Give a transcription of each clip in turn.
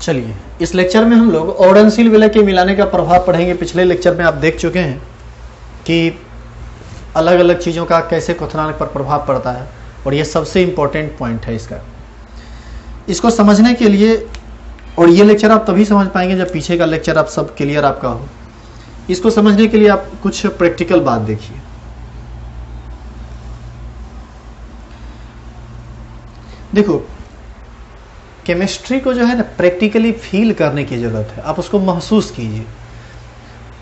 चलिए, इस लेक्चर में हम लोग ओडनशील विलय के मिलाने का प्रभाव पढ़ेंगे। पिछले लेक्चर में आप देख चुके हैं कि अलग अलग चीज़ों का कैसे क्वथनांक पर प्रभाव पड़ता है, और ये सबसे इम्पोर्टेंट पॉइंट है इसका। इसको समझने के लिए, और ये लेक्चर आप तभी समझ पाएंगे जब पीछे का लेक्चर आप सब क्लियर आपका हो। इसको समझने के लिए आप कुछ प्रैक्टिकल बात देखिए। देखो, केमिस्ट्री को जो है ना प्रैक्टिकली फील करने की जरूरत है। आप उसको महसूस कीजिए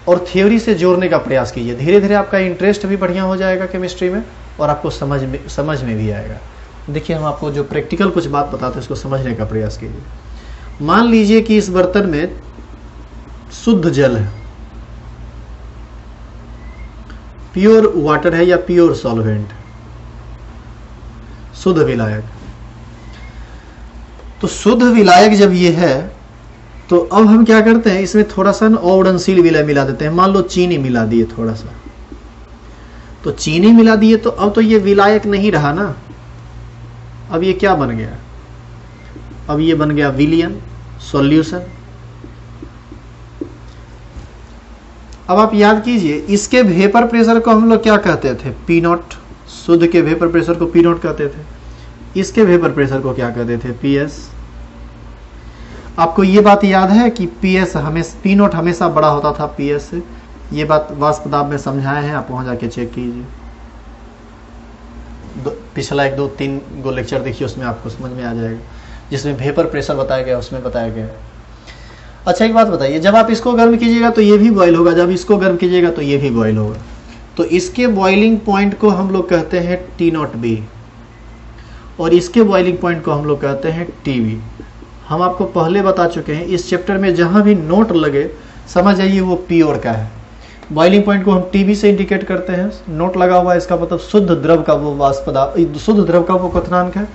और थ्योरी से जोड़ने का प्रयास कीजिए। धीरे धीरे आपका इंटरेस्ट भी बढ़िया हो जाएगा केमिस्ट्री में, और आपको समझ में भी आएगा। देखिए, हम आपको जो प्रैक्टिकल कुछ बात बताते हैं उसको समझने का प्रयास कीजिए। मान लीजिए कि इस बर्तन में शुद्ध जल है, प्योर वाटर है या प्योर सॉल्वेंट, शुद्ध विलायक। तो शुद्ध विलायक जब ये है तो अब हम क्या करते हैं, इसमें थोड़ा सा ओडनशील विलय मिला देते हैं। मान लो चीनी मिला दिए थोड़ा सा, तो चीनी मिला दिए तो अब तो ये विलायक नहीं रहा ना। अब ये क्या बन गया, अब ये बन गया विलियन सॉल्यूशन। अब आप याद कीजिए, इसके वेपर प्रेशर को हम लोग क्या कहते थे, पी नॉट। शुद्ध के वेपर प्रेशर को पी नॉट कहते थे, इसके वेपर प्रेशर को क्या कहते थे, पी एस। आपको ये बात याद है कि पी एस हमेशा, पी नॉट हमेशा बड़ा होता था पी एस से। ये बात वाष्प दाब में समझाए हैं, आप वहां जाके चेक कीजिए। पिछला 1 2 3 गो लेक्चर देखिए, उसमें आपको समझ में आ जाएगा। जिसमें वेपर प्रेशर बताया गया उसमें बताया गया। अच्छा, एक बात बताइए, जब आप इसको गर्म कीजिएगा तो ये भी बॉयल होगा, जब इसको गर्म कीजिएगा तो ये भी बॉयल होगा। तो इसके बॉइलिंग पॉइंट को हम लोग कहते हैं टी नॉट बी, और इसके बॉइलिंग पॉइंट को हम लोग कहते हैं टीवी। हम आपको पहले बता चुके हैं, इस चैप्टर में जहां भी नोट लगे समझ जाइए वो प्योर का है। बॉइलिंग पॉइंट को हम टीवी से इंडिकेट करते हैं, नोट लगा हुआ है, इसका मतलब शुद्ध द्रव का वो वाष्प दाब, शुद्ध द्रव का वो क्वथनांक है,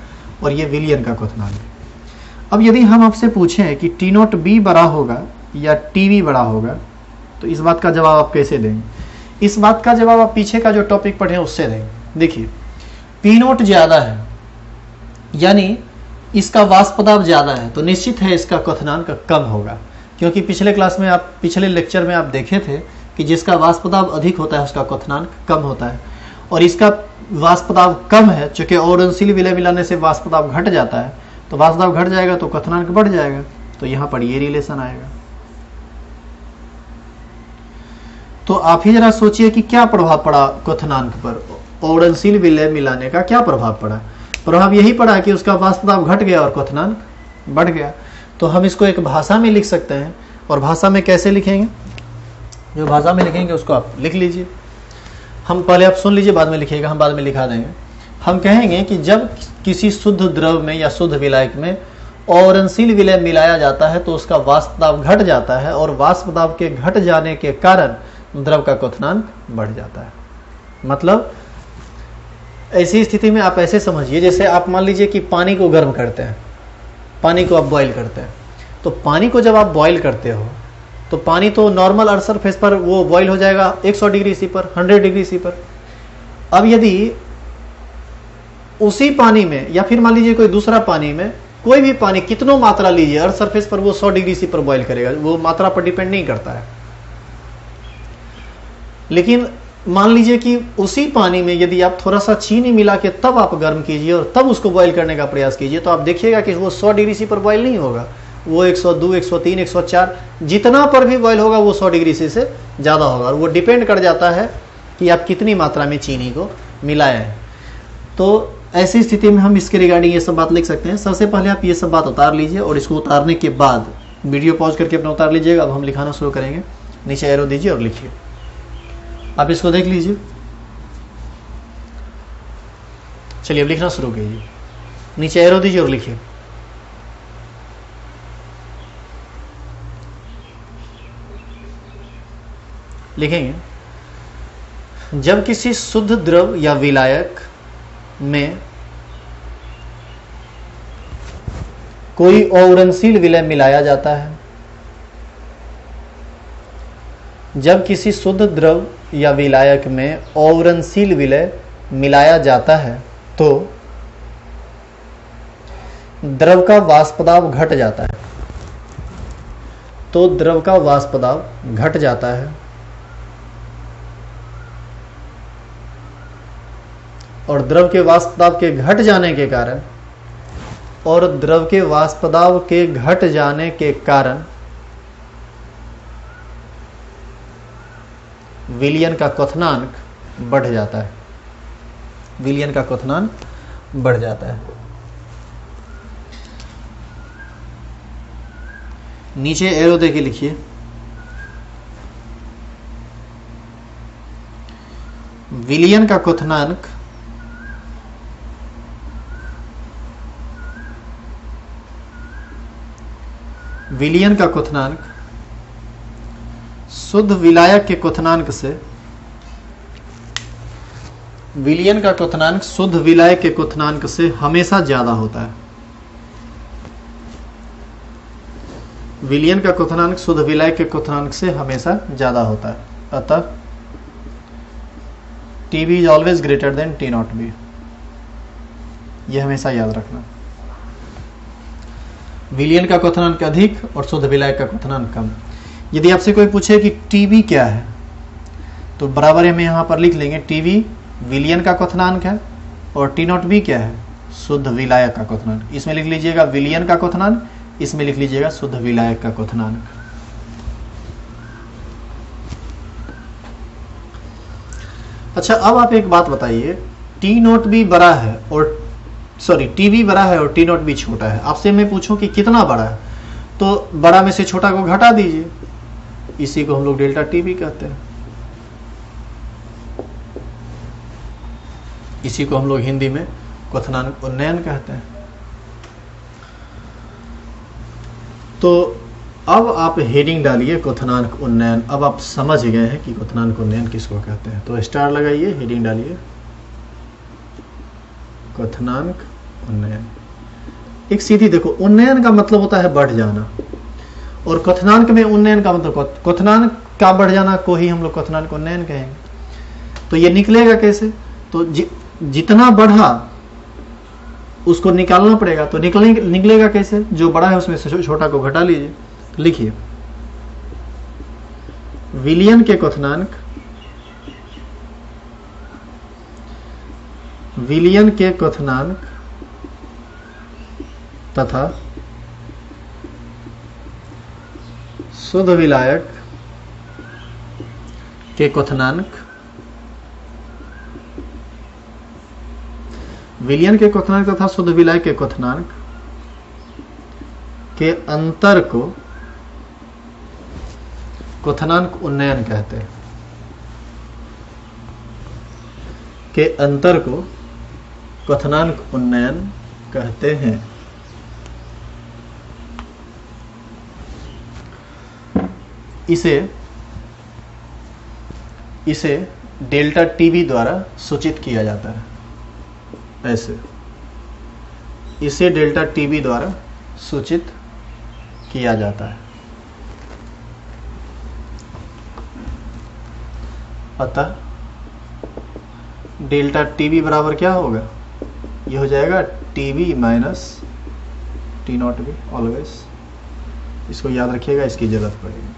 और ये विलियन का क्वथनांक है। अब यदि हम आपसे पूछें कि टी नॉट बी बड़ा होगा या टीवी बड़ा होगा, तो इस बात का जवाब आप कैसे देंगे? इस बात का जवाब आप पीछे का जो टॉपिक पढ़े उससे देंगे। देखिए, पी नॉट ज्यादा है यानी इसका वाष्प दाब ज्यादा है, तो निश्चित है इसका क्वथनांक कम होगा। क्योंकि पिछले क्लास में आप, पिछले लेक्चर में आप देखे थे कि जिसका वाष्प दाब अधिक होता है उसका क्वथनांक कम होता है, और इसका वाष्प दाब कम है। चूंकि ओडनशील विलय मिलाने से वाष्प दाब घट जाता है, तो वाष्प दाब घट जाएगा तो क्वथनांक बढ़ जाएगा। तो यहां पर ये रिलेशन आएगा। तो आप ही जरा सोचिए कि क्या प्रभाव पड़ा क्वथनांक पर, ओडनशील विलय मिलाने का क्या प्रभाव पड़ा? प्रभाव यही पड़ा कि उसका वाष्प दाब घट गया और क्वथनांक बढ़ गया। तो हम इसको एक भाषा में लिख सकते हैं, और भाषा में कैसे लिखेंगे, जो भाषा में लिखेंगे उसको आप लिख लीजिए। हम पहले आप सुन लीजिए, बाद में लिखिएगा, हम बाद में लिखा देंगे। हम कहेंगे कि जब किसी शुद्ध द्रव में या शुद्ध विलायक में ओडनशील विलय मिलाया जाता है तो उसका वाष्प दाब घट जाता है, और वाष्प दाब के घट जाने के कारण द्रव का क्वथनांक बढ़ जाता है। मतलब ऐसी स्थिति में आप ऐसे समझिए, जैसे आप मान लीजिए कि पानी को गर्म करते हैं, पानी को आप बॉईल करते हैं। तो पानी को जब आप बॉईल करते हो तो पानी तो नॉर्मल अर्थ सरफेस पर वो बॉईल हो जाएगा 100 डिग्री सी पर, 100 डिग्री सी पर। अब यदि उसी पानी में, या फिर मान लीजिए कोई दूसरा पानी में, कोई भी पानी कितनों मात्रा लीजिए अर्थ सरफेस पर, वो 100 डिग्री सी पर बॉईल करेगा, वो मात्रा पर डिपेंड नहीं करता है। लेकिन मान लीजिए कि उसी पानी में यदि आप थोड़ा सा चीनी मिला के तब आप गर्म कीजिए और तब उसको बॉईल करने का प्रयास कीजिए, तो आप देखिएगा कि वो 100 डिग्री सी पर बॉईल नहीं होगा, वो 102, 103, 104 जितना पर भी बॉईल होगा वो 100 डिग्री सी से ज़्यादा होगा। और वो डिपेंड कर जाता है कि आप कितनी मात्रा में चीनी को मिलाए हैं। तो ऐसी स्थिति में हम इसके रिगार्डिंग ये सब बात लिख सकते हैं। सबसे पहले आप ये सब बात उतार लीजिए, और इसको उतारने के बाद वीडियो पॉज करके अपना उतार लीजिएगा। अब हम लिखाना शुरू करेंगे। नीचे एरो दीजिए और लिखिए। आप इसको देख लीजिए। चलिए अब लिखना शुरू कीजिए। नीचे एरो दीजिए और लिखिए। लिखेंगे, जब किसी शुद्ध द्रव या विलायक में कोई ओडनशील विलय मिलाया जाता है, जब किसी शुद्ध द्रव या विलायक में ओडनशील विलय मिलाया जाता है तो द्रव का वाष्प दाब घट जाता है। तो द्रव का वाष्प दाब घट जाता है, और द्रव के वाष्प दाब के घट जाने के कारण विलयन का क्वथनांक बढ़ जाता है, विलयन का क्वथनांक बढ़ जाता है। नीचे एरो देके लिखिए, विलयन का क्वथनांक शुद्ध विलायक के क्वथनांक से, विलयन का क्वथनांक शुद्ध विलायक के क्वथनांक से हमेशा ज्यादा होता है। विलयन का क्वथनांक शुद्ध विलायक के क्वथनांक से हमेशा ज्यादा होता है, अतः TB is always greater than T not be. यह हमेशा याद रखना। विलयन का क्वथनांक अधिक और शुद्ध विलायक का क्वथनांक कम। यदि आपसे कोई पूछे कि TB क्या है, तो बराबर हम यहां पर लिख लेंगे TB विलयन का क्वथनांक है और T नॉट बी क्या है, शुद्ध विलायक का क्वथनांक। इसमें लिख लीजिएगा विलयन का क्वथनांक, इसमें लिख लीजिएगा शुद्ध विलायक का क्वथनांक। अच्छा, अब आप एक बात बताइए, T नॉट बी बड़ा है और TB बड़ा है और T नॉट बी छोटा है। आपसे मैं पूछूं कि कितना बड़ा है, तो बड़ा में से छोटा को घटा दीजिए, इसी को हम लोग डेल्टा TB कहते हैं। इसी को हम लोग हिंदी में क्वथनांक उन्नयन कहते हैं। तो अब आप हेडिंग डालिए क्वथनांक उन्नयन। अब आप समझ गए हैं कि क्वथनांक उन्नयन किसको कहते हैं, तो स्टार लगाइए, हेडिंग डालिए क्वथनांक उन्नयन। एक सीधी देखो, उन्नयन का मतलब होता है बढ़ जाना, और क्वथनांक में उन्नयन का मतलब क्वथनांक का बढ़ जाना को ही हम लोग क्वथनांक उन्नयन कहेंगे। तो ये निकलेगा कैसे, तो जितना बढ़ा उसको निकालना पड़ेगा, तो निकलेगा कैसे, जो बड़ा है उसमें से छोटा को घटा लीजिए। लिखिए, विलयन के क्वथनांक तथा शुद्ध विलायक के क्वथनांक, विलयन के क्वथनांक तथा शुद्ध विलायक के क्वथनांक के अंतर को क्वथनांक उन्नयन कहते हैं। के अंतर को क्वथनांक उन्नयन कहते हैं। इसे डेल्टा TB द्वारा सूचित किया जाता है। ऐसे इसे डेल्टा TB द्वारा सूचित किया जाता है। अतः डेल्टा TB बराबर क्या होगा, ये हो जाएगा TB minus T not be always. इसको याद रखिएगा, इसकी जरूरत पड़ेगी।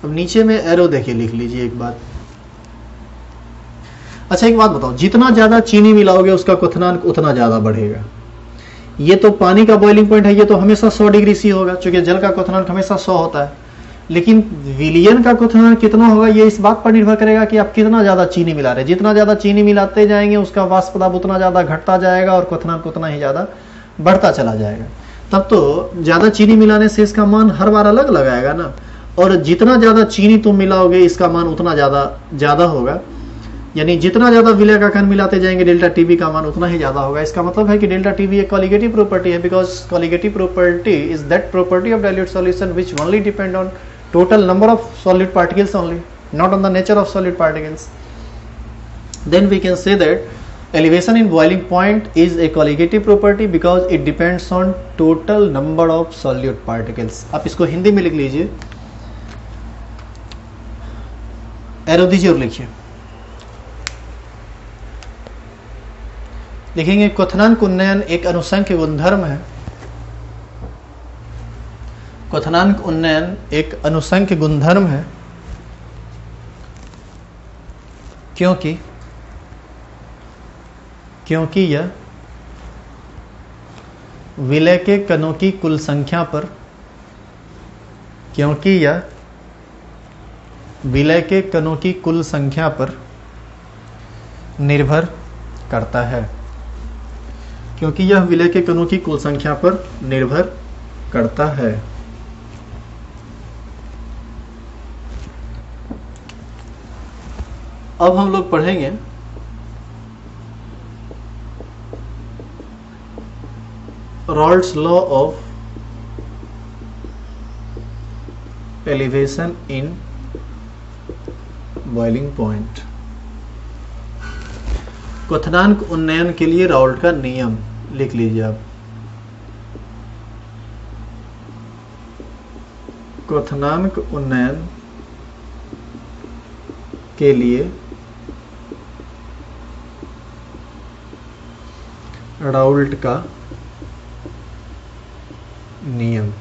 अब नीचे में एरो देखिए, लिख लीजिए एक बात। अच्छा, एक बात बताओ, जितना ज्यादा चीनी मिलाओगे उसका क्वथनांक उतना ज्यादा बढ़ेगा। ये तो पानी का बॉइलिंग पॉइंट है, ये तो हमेशा 100 डिग्री C होगा, क्योंकि जल का क्वथनांक हमेशा 100 होता है। लेकिन विलयन का क्वथनांक कितना होगा, ये इस बात पर निर्भर करेगा कि आप कितना ज्यादा चीनी मिला रहे हैं। जितना ज्यादा चीनी मिलाते जाएंगे उसका वाष्प दाब उतना ज्यादा घटता जाएगा और क्वथनांक उतना ही ज्यादा बढ़ता चला जाएगा। तब तो ज्यादा चीनी मिलाने से इसका मान हर बार अलग लगाएगा ना, और जितना ज्यादा चीनी तुम मिलाओगे इसका मान उतना ज्यादा होगा। यानी जितना ज्यादा विलय का कण मिलाते जाएंगे डेल्टा TB का मान उतना ही ज्यादा होगा। इसका मतलब है कि डेल्टा TB एक कॉलिगेटिव प्रॉपर्टी है, because colligative property is that property of dilute solution which only depend on total number of solid particles only, not on the nature of solid particles. Then we can say that elevation in boiling point is a colligative property because it depends on total number of solute particles. आप इसको हिंदी में लिख लीजिए, arrow दीजिए और लिखिए। लिखेंगे क्वथनांक उन्नयन एक अनुसंख्य गुणधर्म है क्वथनांक उन्नयन एक अनुसंख्य गुणधर्म है, क्योंकि यह विलय के कणों की कुल संख्या पर निर्भर करता है। क्योंकि यह विलय के कणों की कुल संख्या पर निर्भर करता है। अब हम लोग पढ़ेंगे Raoult's law of elevation in boiling point. क्वथनांक उन्नयन के लिए राउल्ट का नियम लिख लीजिए आप। क्वथनांक उन्नयन के लिए राउल्ट का नियम।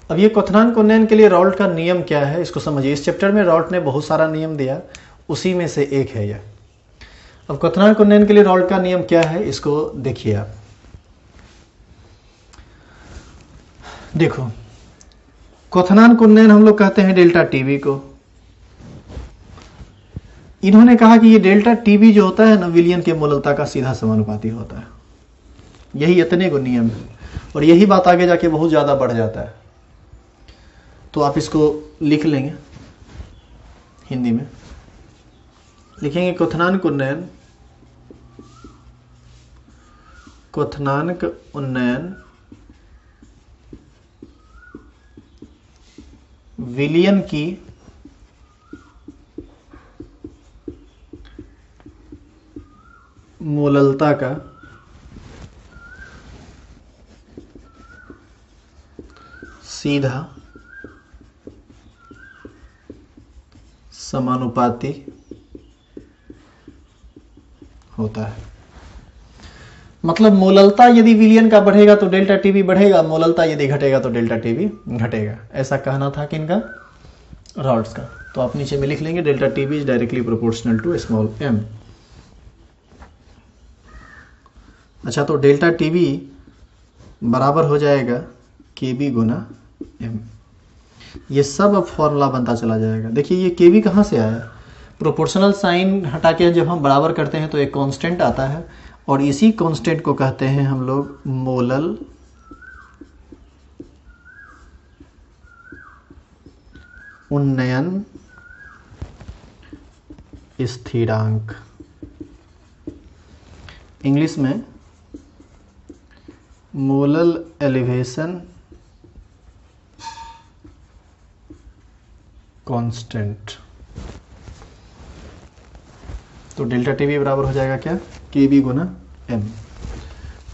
अब ये क्वथनांक उन्नयन के लिए राउल्ट का नियम क्या है, इसको समझिए। इस चैप्टर में राउल्ट ने बहुत सारा नियम दिया, उसी में से एक है यह। अब क्वथनांक उन्नयन के लिए राउल्ट का नियम क्या है, इसको देखिए आप। देखो, क्वथनांक उन्नयन हम लोग कहते हैं डेल्टा टीवी को। इन्होंने कहा कि ये डेल्टा टीवी जो होता है ना, विलयन के मोललता का सीधा समानुपाती होता है। यही इतने को नियम है, और यही बात आगे जाके बहुत ज्यादा बढ़ जाता है। तो आप इसको लिख लेंगे, हिंदी में लिखेंगे क्वथनांक उन्नयन विलयन की मोललता का सीधा समानुपाती होता है। मतलब मोललता यदि विलयन का बढ़ेगा तो डेल्टा टीवी बढ़ेगा, मोललता यदि घटेगा तो डेल्टा टीवी घटेगा। ऐसा कहना था किनका? राउल्ट्स का। तो आप नीचे में लिख लेंगे delta TV is directly proportional to small M. अच्छा, तो डेल्टा टीवी बराबर हो जाएगा केबी गुना एम। ये सब अब फॉर्मूला बनता चला जाएगा। देखिए ये केबी कहाँ से आया? प्रोपोर्शनल साइन हटा के जब हम बराबर करते हैं तो एक कांस्टेंट आता है, और इसी कांस्टेंट को कहते हैं हम लोग मोलल उन्नयन स्थिरांक। इंग्लिश में मोलल एलिवेशन कांस्टेंट। तो डेल्टा टीवी बराबर हो जाएगा क्या? केबी गुना एम।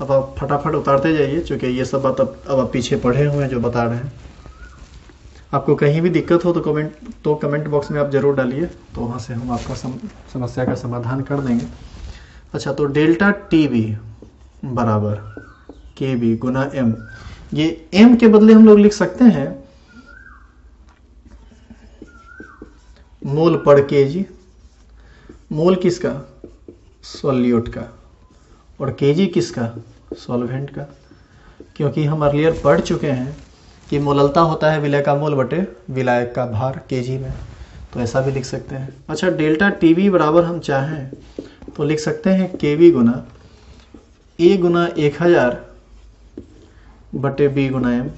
अब आप फटाफट उतारते जाइए, क्योंकि ये सब बात अब आप पीछे पढ़े हुए हैं जो बता रहे हैं। आपको कहीं भी दिक्कत हो तो कमेंट बॉक्स में आप जरूर डालिए, तो वहाँ से हम आपका समस्या का समाधान कर देंगे। अच्छा, तो डेल्टा टीवी बराबर केबी गुना एम। ये एम के बदले हम लोग लिख सकते हैं मोल पर केजी। मोल किसका? सॉल्यूट का। और केजी किसका? सॉल्वेंट का। क्योंकि हम अर्लियर पढ़ चुके हैं कि मोललता होता है विलय का मोल बटे विलायक का भार केजी में, तो ऐसा भी लिख सकते हैं। अच्छा, डेल्टा टीवी बराबर हम चाहें तो लिख सकते हैं केबी गुना ए गुना 1000 बटे बी गुना एम।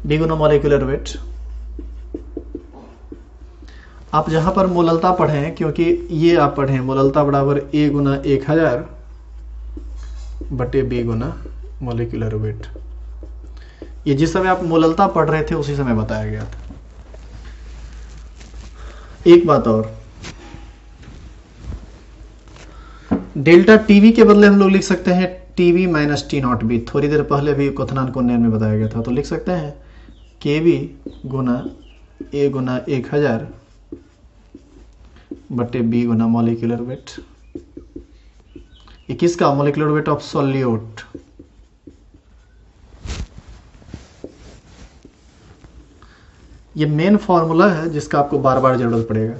बी गुना मॉलिक्यूलर वेट। आप जहां पर मोललता पढ़ें, क्योंकि ये आप पढ़ें मोललता बराबर ए गुना 1000 बटे बी गुना मॉलिक्यूलर वेट। ये जिस समय आप मोललता पढ़ रहे थे उसी समय बताया गया था। एक बात और, डेल्टा टीवी के बदले हम लोग लिख सकते हैं TV minus T naught B. थोड़ी देर पहले भी क्वथनांक उन्नयन में बताया गया था। तो लिख सकते हैं केवी गुना ए गुना 1000 बटे बी गुना मॉलिक्यूलर वेट। ये किसका, मोलिकुलर वेट ऑफ सॉल्यूट। ये मेन फॉर्मूला है जिसका आपको बार बार जरूरत पड़ेगा।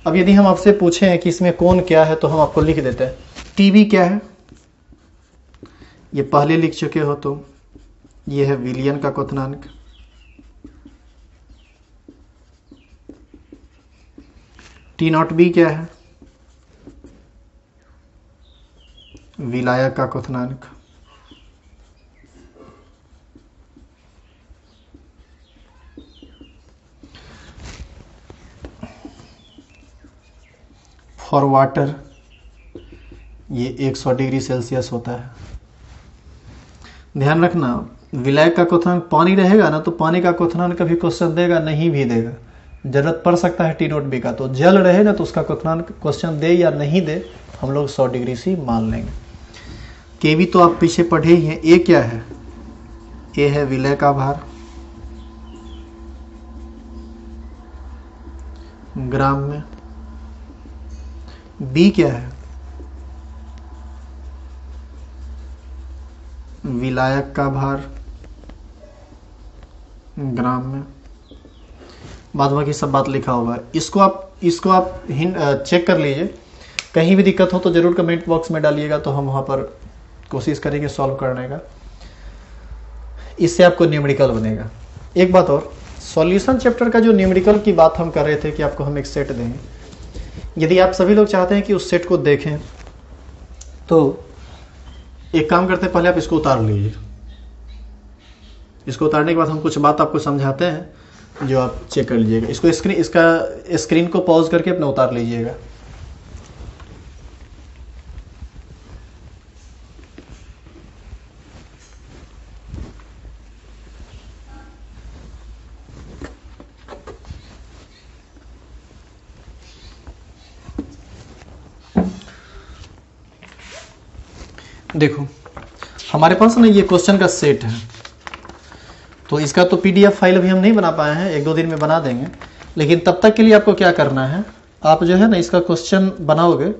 अब यदि हम आपसे पूछें कि इसमें कौन क्या है तो हम आपको लिख देते हैं। टीबी क्या है, ये पहले लिख चुके हो तुम, ये है विलियन का क्वथनांक। टी नॉट बी क्या है, विलायक का क्वथनांक। फॉर वाटर ये 100 डिग्री सेल्सियस होता है। ध्यान रखना, विलायक का क्वथनांक पानी रहेगा ना तो पानी का क्वथनांक कभी क्वेश्चन देगा नहीं भी देगा, जरूरत पड़ सकता है टी नोट बी का। तो जल रहे ना तो उसका क्वथनांक क्वेश्चन दे या नहीं दे हम लोग 100 डिग्री से मान लेंगे। केवी तो आप पीछे पढ़े ही हैं। ए क्या है, ए है विलय का भार ग्राम में। बी क्या है, विलायक का भार ग्राम में। बाद बाकी सब बात लिखा होगा। इसको आप चेक कर लीजिए, कहीं भी दिक्कत हो तो जरूर कमेंट बॉक्स में डालिएगा, तो हम वहां पर कोशिश करेंगे सॉल्व करने का। इससे आपको न्यूमेरिकल बनेगा। एक बात और, सॉल्यूशन चैप्टर का जो न्यूमेरिकल की बात हम कर रहे थे कि आपको हम एक सेट देंगे, यदि आप सभी लोग चाहते हैं कि उस सेट को देखें तो एक काम करते हैं, पहले आप इसको उतार लीजिए। इसको उतारने के बाद हम कुछ बात आपको समझाते हैं जो आप चेक कर लीजिएगा। इसका स्क्रीन को पॉज करके अपना उतार लीजिएगा। देखो हमारे पास ना ये क्वेश्चन का सेट है, तो इसका तो पीडीएफ फाइल अभी हम नहीं बना पाए हैं, 1-2 दिन में बना देंगे। लेकिन तब तक के लिए आपको क्या करना है, आप जो है ना इसका क्वेश्चन बनाओगे।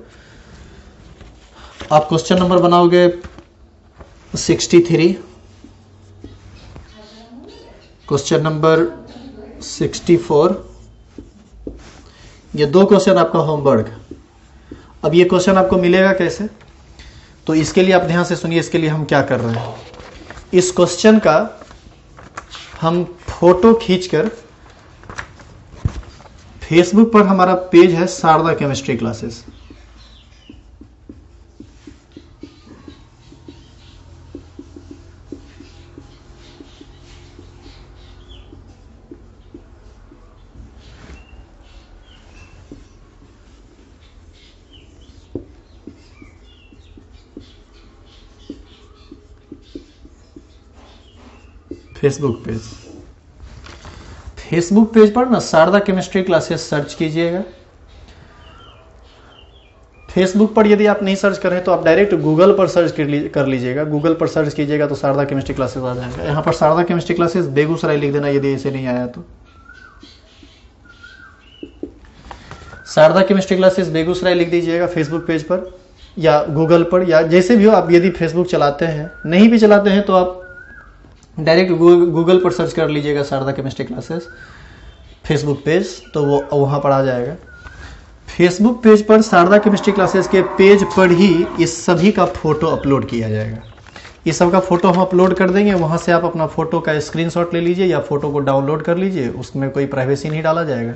आप क्वेश्चन नंबर बनाओगे 63, क्वेश्चन नंबर 64। ये 2 क्वेश्चन आपका होमवर्क। अब ये क्वेश्चन आपको मिलेगा कैसे, तो इसके लिए आप ध्यान से सुनिए। इसके लिए हम क्या कर रहे हैं, इस क्वेश्चन का हम फोटो खींचकर, फेसबुक पर हमारा पेज है Sharada chemistry classes, Facebook page पर ना शारदा केमिस्ट्री क्लासेस सर्च कीजिएगा। फेसबुक पर यदि आप नहीं सर्च करें तो आप डायरेक्ट गूगल पर सर्च कर लीजिएगा। गूगल पर सर्च कीजिएगा तो शारदा केमिस्ट्री क्लासेस आ जाएगा। यहाँ पर शारदा केमिस्ट्री क्लासेस बेगूसराय लिख देना यदि ऐसे नहीं आया तो। शारदा केमिस्ट्री क्लासेस बेगूसराय लिख दीजिएगा फेसबुक पेज पर या गूगल पर, या जैसे भी हो। आप यदि फेसबुक चलाते हैं, नहीं भी चलाते हैं तो आप डायरेक्ट गूगल पर सर्च कर लीजिएगा Sharada chemistry classes Facebook page, तो वो वहां पर आ जाएगा। फेसबुक पेज पर शारदा केमिस्ट्री क्लासेस के पेज पर ही इस सभी का फोटो अपलोड किया जाएगा। इस सब का फोटो हम अपलोड कर देंगे, वहां से आप अपना फोटो का स्क्रीनशॉट ले लीजिए या फोटो को डाउनलोड कर लीजिए। उसमें कोई प्राइवेसी नहीं डाला जाएगा।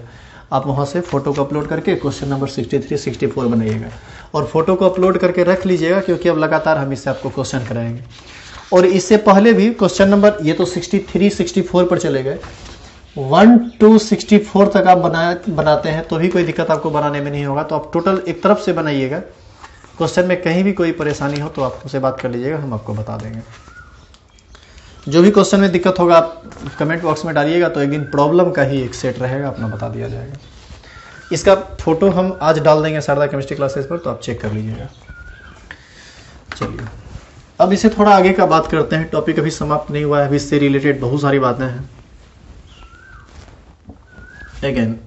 आप वहां से फोटो को अपलोड करके क्वेश्चन नंबर 63, 64 बनाइएगा और फोटो को अपलोड करके रख लीजिएगा, क्योंकि अब लगातार हम इससे आपको क्वेश्चन कराएंगे। और इससे पहले भी क्वेश्चन नंबर, ये तो 63, 64 पर चले गए, 1 to 64 तक आप बनाते हैं तो भी कोई दिक्कत आपको बनाने में नहीं होगा। तो आप टोटल एक तरफ से बनाइएगा। क्वेश्चन में कहीं भी कोई परेशानी हो तो आप हमसे बात कर लीजिएगा, हम आपको बता देंगे। जो भी क्वेश्चन में दिक्कत होगा आप कमेंट बॉक्स में डालिएगा, तो एक दिन प्रॉब्लम का ही एक सेट रहेगा, अपना बता दिया जाएगा। इसका फोटो हम आज डाल देंगे शारदा केमिस्ट्री क्लासेस पर, तो आप चेक कर लीजिएगा। चलिए अब इसे थोड़ा आगे का बात करते हैं। टॉपिक अभी समाप्त नहीं हुआ है, अभी इससे रिलेटेड बहुत सारी बातें हैं। अगेन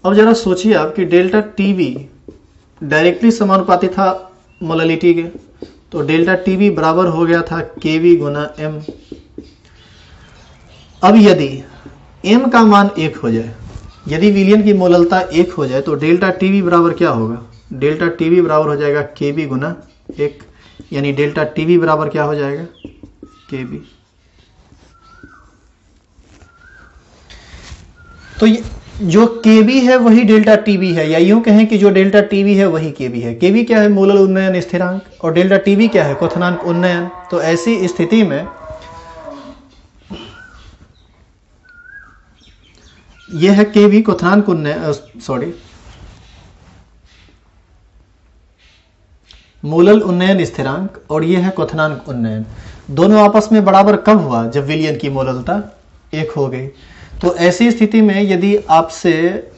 अब जरा सोचिए आप कि डेल्टा टीवी डायरेक्टली समानुपाती था मोललिटी के, तो डेल्टा टीवी बराबर हो गया था केवी गुना एम। अब यदि एम का मान 1 हो जाए, यदि विलयन की मोललता 1 हो जाए, तो डेल्टा टीवी बराबर क्या होगा? डेल्टा टीवी बराबर हो जाएगा केवी गुना 1, यानी डेल्टा टीवी बराबर क्या हो जाएगा? केवी। तो जो केवी है वही डेल्टा टीवी है, या यूं कहें कि जो डेल्टा टीवी है वही केवी है। केवी क्या है? मोलल उन्नयन स्थिरांक, और डेल्टा टीवी क्या है? क्वथनांक उन्नयन। तो ऐसी स्थिति में यह है केवी क्वथनांक उन्नयन, मोलल उन्नयन स्थिरांक, और यह है क्वथनांक उन्नयन। दोनों आपस में बराबर कब हुआ? जब विलयन की मोललता 1 हो गई। तो ऐसी स्थिति में यदि आपसे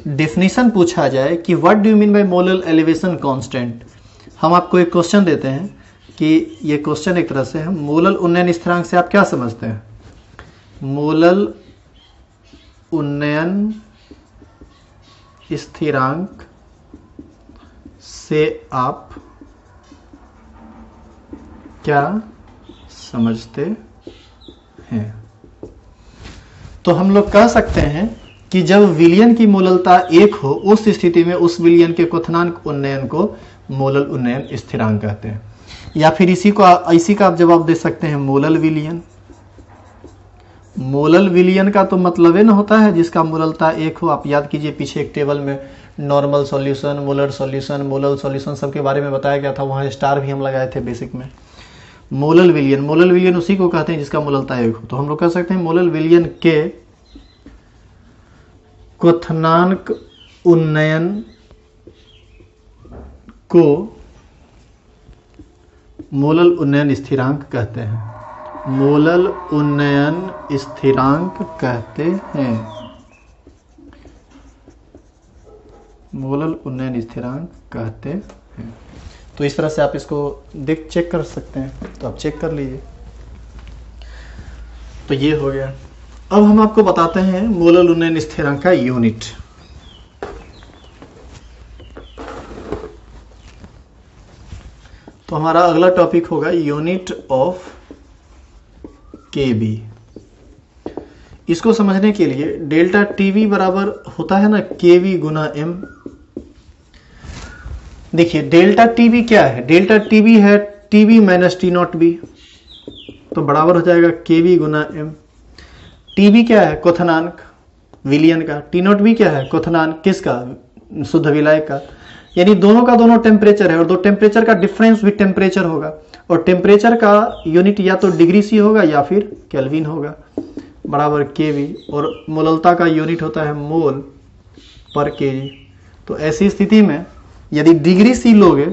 डेफिनेशन पूछा जाए कि what do you mean by molal elevation constant, हम आपको एक क्वेश्चन देते हैं कि ये क्वेश्चन एक तरह से है, मोलल उन्नयन स्थिरांक से आप क्या समझते हैं? मोलल उन्नयन स्थिरांक से आप क्या समझते हैं? तो हम लोग कह सकते हैं कि जब विलयन की मोललता 1 हो, उस स्थिति में उस विलयन के क्वथनांक उन्नयन को मोलल उन्नयन स्थिरांक कहते हैं। या फिर इसी का आप जवाब दे सकते हैं मोलल विलयन। मोलल विलयन का तो मतलब है ना होता है जिसका मोललता 1 हो। आप याद कीजिए पीछे एक टेबल में normal solution, molar solution, molal solution सबके बारे में बताया गया था, वहां स्टार भी हम लगाए थे बेसिक में। मोलल विलयन उसी को कहते हैं जिसका मोललता 1 हो। तो हम लोग कह सकते हैं मोलल विलयन के क्वथनांक उन्नयन को मोलल उन्नयन स्थिरांक कहते हैं। मोलल उन्नयन स्थिरांक कहते हैं। मोलल उन्नयन स्थिरांक कहते हैं। तो इस तरह से आप इसको चेक कर सकते हैं, तो आप चेक कर लीजिए। तो ये हो गया। अब हम आपको बताते हैं मोलल उन्नयन स्थिरांक का यूनिट। तो हमारा अगला टॉपिक होगा यूनिट ऑफ केबी। इसको समझने के लिए डेल्टा टीवी बराबर होता है ना केवी गुना एम। देखिए डेल्टा टीवी क्या है? डेल्टा टीवी है TV minus T naught B, तो बराबर हो जाएगा केवी गुना एम। टीवी क्या है? क्वथनांक विलयन का। टी नॉट बी क्या है? क्वथनांक किसका? शुद्ध विलायक का। यानी दोनों का दोनों टेम्परेचर है, और दो टेम्परेचर का डिफरेंस भी टेम्परेचर होगा, और टेम्परेचर का यूनिट या तो डिग्री सी होगा या फिर केल्विन होगा, बराबर केवी। और मोललता का यूनिट होता है मोल पर केजी। तो ऐसी स्थिति में यदि डिग्री सी लोगे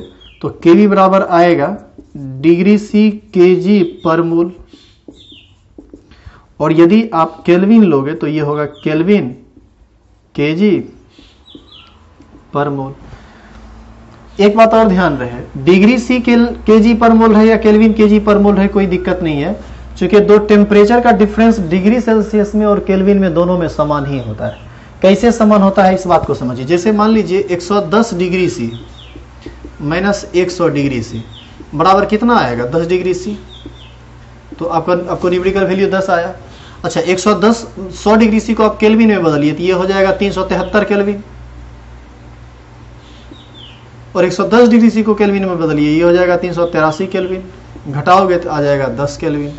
तो केवी बराबर आएगा डिग्री सी केजी पर मोल, और यदि आप केल्विन लोगे तो ये होगा केल्विन केजी पर मोल। एक बात और ध्यान रहे, डिग्री सी केजी पर मोल है या केल्विन केजी पर मोल है, कोई दिक्कत नहीं है, क्योंकि दो टेम्परेचर का डिफरेंस डिग्री सेल्सियस में और केल्विन में दोनों में समान ही होता है। कैसे समान होता है इस बात को समझिए। जैसे मान लीजिए 110 degree C minus 100 degree C बराबर कितना आएगा? 10 डिग्री सी। तो आपको न्यूमेरिकल वैल्यू 10 आया। अच्छा 100 डिग्री सी को आप केल्विन में बदलिए तो ये हो जाएगा 373 केल्विन, और 110 डिग्री सी को केल्विन में बदलिए ये हो जाएगा 383 केल्विन, घटाओगे तो आ जाएगा 10 केल्विन।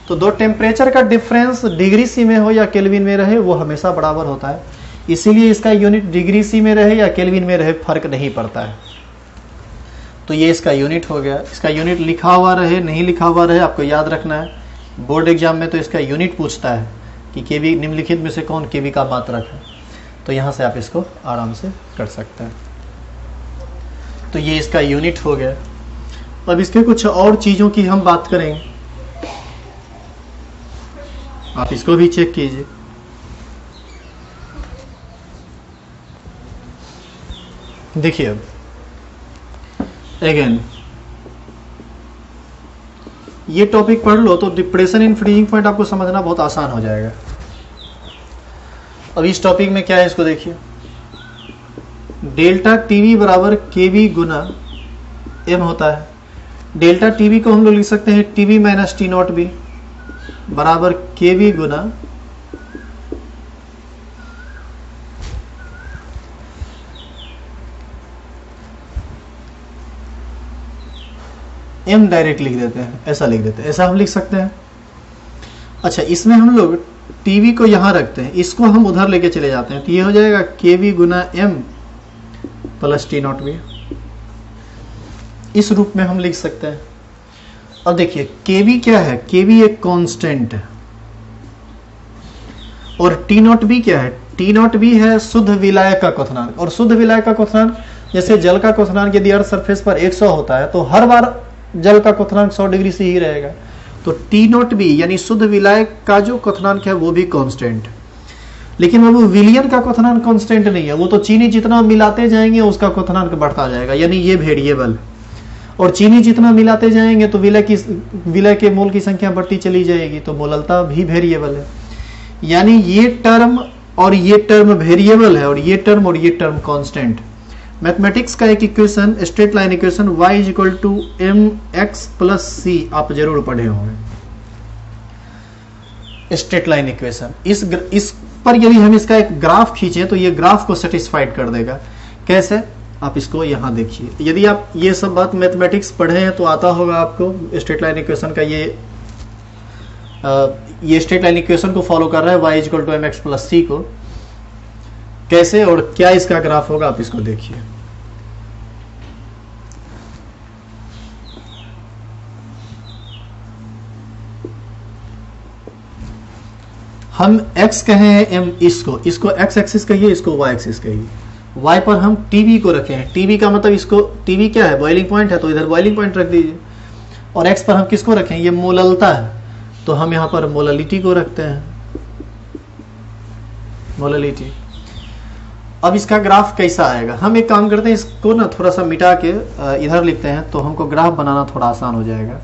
तो दो टेम्परेचर का डिफरेंस डिग्री सी में हो या केल्विन में रहे वो हमेशा बराबर होता है, इसीलिए इसका यूनिट डिग्री सी में रहे या केल्विन में रहे फर्क नहीं पड़ता है। तो ये इसका यूनिट हो गया। इसका यूनिट लिखा हुआ रहे नहीं लिखा हुआ रहे आपको याद रखना है, बोर्ड एग्जाम में तो इसका यूनिट पूछता है कि केवी निम्नलिखित में से कौन केवी का मात्रक है, तो यहाँ से आप इसको आराम से कर सकते हैं। तो ये इसका यूनिट हो गया। अब इसके कुछ और चीज़ों की हम बात करेंगे, आप इसको भी चेक कीजिए। देखिए अब अगेन ये टॉपिक पढ़ लो तो डिप्रेशन इन फ्रीजिंग पॉइंट आपको समझना बहुत आसान हो जाएगा। अब इस टॉपिक में क्या है इसको देखिए। डेल्टा टीवी बराबर केवी गुना एम होता है। डेल्टा टीवी को हम लोग लिख सकते हैं TV minus T naught B बराबर केवी गुना एम डायरेक्ट लिख देते हैं, ऐसा लिख देते हैं, ऐसा हम लिख सकते हैं। अच्छा, इसमें हम लोग टीवी को यहां रखते हैं, इसको हम उधर लेके चले जाते हैं, तो ये हो जाएगा केवी गुना M plus T naught B. इस रूप में हम लिख सकते हैं। अब देखिए केवी क्या है, केवी एक कांस्टेंट है और टी नॉट बी क्या है, टी नॉट बी है शुद्ध विलायक का क्वथनांक। और शुद्ध विलायक का क्वथनांक, जैसे जल का क्वथनांक यदि अर्थ सरफेस पर 100 होता है तो हर बार जल का क्वथनांक 100 डिग्री से ही रहेगा। तो टी नॉट बी यानी शुद्ध विलायक का जो क्वथनांक है वो भी कांस्टेंट, लेकिन वो विलियन का क्वथनांक कांस्टेंट नहीं है, वो तो चीनी जितना मिलाते जाएंगे उसका क्वथनांक बढ़ता जाएगा, यानी ये वेरिएबल। और चीनी जितना मिलाते जाएंगे तो विलय के मोल की संख्या बढ़ती चली जाएगी, तो मोललता भी वेरिएबल है। यानी ये टर्म और ये टर्म वेरिएबल है और ये टर्म कांस्टेंट। मैथमेटिक्स का एक equation, straight line equation y is equal to M X plus C, आप जरूर पढ़े होंगे। स्ट्रेट लाइन इक्वेशन, इस पर यदि हम इसका एक ग्राफ खींचे तो ये ग्राफ को सेटिस्फाइड कर देगा। कैसे, आप इसको यहां देखिए। यदि आप ये सब बात मैथमेटिक्स पढ़े हैं तो आता होगा आपको स्ट्रेट लाइन इक्वेशन का। ये स्ट्रेट लाइन इक्वेशन को फॉलो कर रहा है y is equal to M X plus C को। कैसे और क्या इसका ग्राफ होगा, आप इसको देखिए। हम x कहे हैं m, इसको x एक्सिस कहिए, इसको y एक्सिस कहिए। y पर हम tv को रखे हैं, tv का मतलब इसको, tv क्या है, बॉइलिंग पॉइंट है, तो इधर बॉइलिंग पॉइंट रख दीजिए। और x पर हम किसको रखें, ये मोललता है, तो हम यहां पर मोललिटी को रखते हैं, मोललिटी। अब इसका ग्राफ कैसा आएगा, हम एक काम करते हैं, इसको ना थोड़ा सा मिटा के इधर लिखते हैं, तो हमको ग्राफ बनाना थोड़ा आसान हो जाएगा।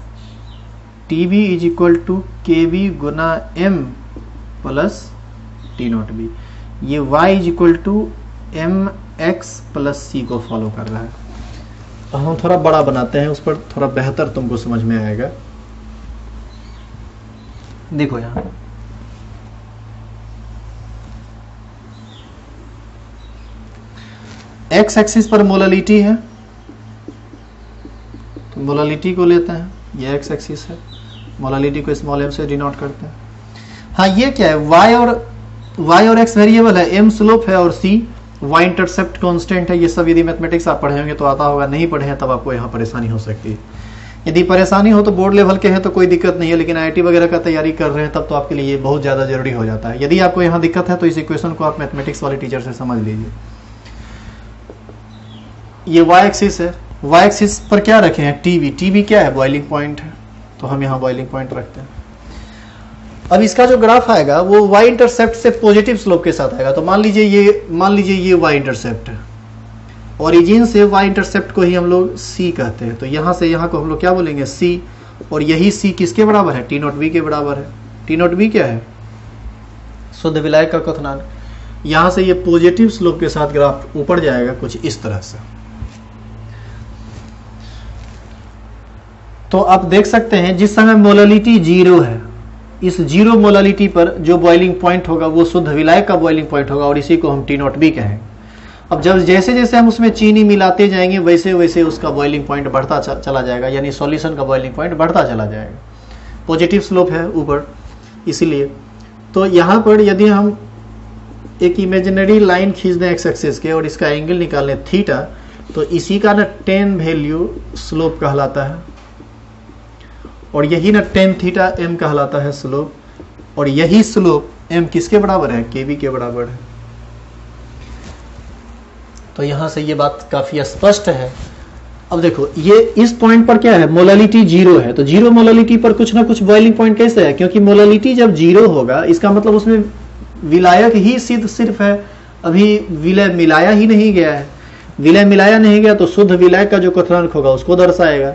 TV is equal to K V गुना M plus T naught B. ये y is equal to M X plus C को फॉलो कर रहा है। अब हम थोड़ा बड़ा बनाते हैं, उस पर थोड़ा बेहतर तुमको समझ में आएगा। देखो यहां एक्स एक्सिस पर मोललिटी है, तो मोललिटी को लेते हैं, ये एक्स एक्सिस है, मोललिटी को स्मॉल एम से डिनोट करते हैं। हाँ, ये क्या है, y और x वेरिएबल है, m स्लोप है और c y इंटरसेप्ट कांस्टेंट है। ये सब यदि मैथमेटिक्स आप पढ़े होंगे तो आता होगा, नहीं पढ़े हैं तब आपको यहाँ परेशानी हो सकती है। यदि परेशानी हो तो बोर्ड लेवल के हैं तो कोई दिक्कत नहीं है, लेकिन IIT वगैरह का तैयारी कर रहे हैं तब तो आपके लिए ये बहुत ज़्यादा जरूरी हो जाता है। यदि आपको यहाँ दिक्कत है तो इस इक्वेशन को आप मैथमेटिक्स वाले टीचर से समझ लीजिए। ये y एक्सिस है, y एक्सिस पर क्या रखे हैं, टीवी क्या है, बॉइलिंग पॉइंट है, तो हम यहाँ बॉइलिंग पॉइंट रखते हैं। अब इसका जो ग्राफ आएगा वो y इंटरसेप्ट से पॉजिटिव स्लोप के साथ आएगा। तो मान लीजिए ये y इंटरसेप्ट है, ओरिजिन से y इंटरसेप्ट को ही हम लोग c कहते हैं, तो यहाँ से यहाँ को हम लोग क्या बोलेंगे, c। और यही c किसके बराबर है, टी नॉट बी के बराबर है। टी नॉट बी क्या है, शुद्ध विलायक का क्वथनांक। यहाँ से ये पॉजिटिव स्लोप के साथ ग्राफ ऊपर जाएगा कुछ इस तरह से। तो आप देख सकते हैं जिस समय मोललिटी 0 है, इस 0 मोललिटी पर जो बॉइलिंग पॉइंट होगा वो शुद्ध विलायक का बॉइलिंग पॉइंट होगा और इसी को हम टी नॉट बी कहेंगे। अब जब जैसे जैसे हम उसमें चीनी मिलाते जाएंगे वैसे वैसे उसका बॉइलिंग पॉइंट बढ़ता चला जाएगा, यानी सॉल्यूशन का बॉइलिंग पॉइंट बढ़ता चला जाएगा। पॉजिटिव स्लोप है ऊपर इसीलिए। तो यहाँ पर यदि हम एक इमेजिनरी लाइन खींच दें एक्स एक्सिस के और इसका एंगल निकालें थीटा, तो इसी का ना 10 वैल्यू स्लोप कहलाता है और यही ना 10 थीटा m कहलाता है स्लोप, और यही स्लोप m किसके बराबर है, kv के बराबर है। तो यहां से ये बात काफी स्पष्ट है। अब देखो ये इस पॉइंट पर क्या है, मोललिटी 0 है, तो 0 मोललिटी पर कुछ ना कुछ बॉइलिंग पॉइंट कैसे है, क्योंकि मोललिटी जब 0 होगा इसका मतलब उसमें विलायक ही सिर्फ है, अभी विलय मिलाया ही नहीं गया है। विलय मिलाया नहीं गया तो शुद्ध विलायक का जो क्वथनांक होगा उसको दर्शाएगा।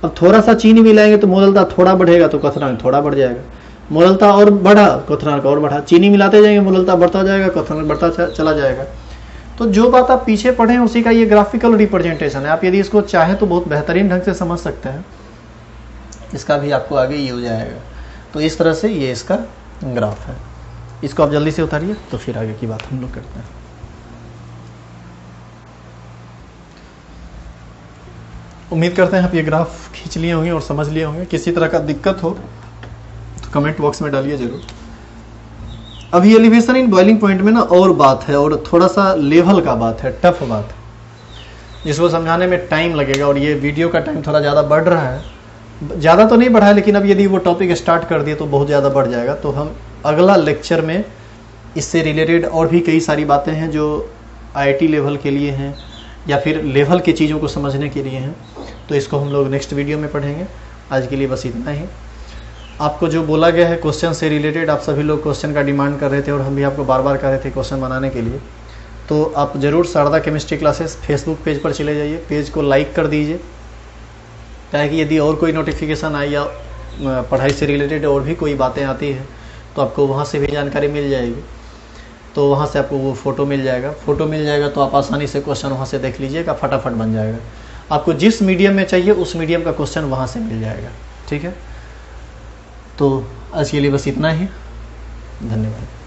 अब थोड़ा सा चीनी मिलाएंगे तो मोललता थोड़ा बढ़ेगा तो क्वथनांक थोड़ा बढ़ जाएगा, मोललता और बढ़ा क्वथनांक और बढ़ा, चीनी मिलाते जाएंगे मोललता बढ़ता जाएगा, क्वथनांक बढ़ता चला जाएगा। तो जो बात आप पीछे पढ़े हैं उसी का ये ग्राफिकल रिप्रेजेंटेशन है। आप यदि इसको चाहें तो बहुत बेहतरीन ढंग से समझ सकते हैं, इसका भी आपको आगे यूज आएगा। तो इस तरह से ये इसका ग्राफ है। इसको आप जल्दी से उतारिए तो फिर आगे की बात हम लोग करते हैं। उम्मीद करते हैं आप ये ग्राफ खींच लिए होंगे और समझ लिए होंगे। किसी तरह का दिक्कत हो तो कमेंट बॉक्स में डालिए जरूर। अभी एलिवेशन इन बॉइलिंग पॉइंट में ना और बात है, और थोड़ा सा लेवल का बात है, टफ बात है, जिसको समझाने में टाइम लगेगा। और ये वीडियो का टाइम थोड़ा ज़्यादा बढ़ रहा है, ज़्यादा तो नहीं बढ़ा है, लेकिन अब यदि वो टॉपिक स्टार्ट कर दिए तो बहुत ज़्यादा बढ़ जाएगा। तो हम अगला लेक्चर में इससे रिलेटेड और भी कई सारी बातें हैं जो IIT लेवल के लिए हैं या फिर लेवल की चीज़ों को समझने के लिए हैं, तो इसको हम लोग नेक्स्ट वीडियो में पढ़ेंगे। आज के लिए बस इतना ही। आपको जो बोला गया है क्वेश्चन से रिलेटेड, आप सभी लोग क्वेश्चन का डिमांड कर रहे थे और हम भी आपको बार बार कह रहे थे क्वेश्चन बनाने के लिए, तो आप ज़रूर Sharada chemistry classes Facebook page पर चले जाइए, पेज को लाइक कर दीजिए, ताकि यदि और कोई नोटिफिकेशन आई या पढ़ाई से रिलेटेड और भी कोई बातें आती हैं तो आपको वहाँ से भी जानकारी मिल जाएगी। तो वहाँ से आपको वो फ़ोटो मिल जाएगा, तो आप आसानी से क्वेश्चन वहाँ से देख लीजिएगा, फटाफट बन जाएगा। आपको जिस मीडियम में चाहिए उस मीडियम का क्वेश्चन वहाँ से मिल जाएगा। ठीक है, तो आज के लिए बस इतना ही। धन्यवाद।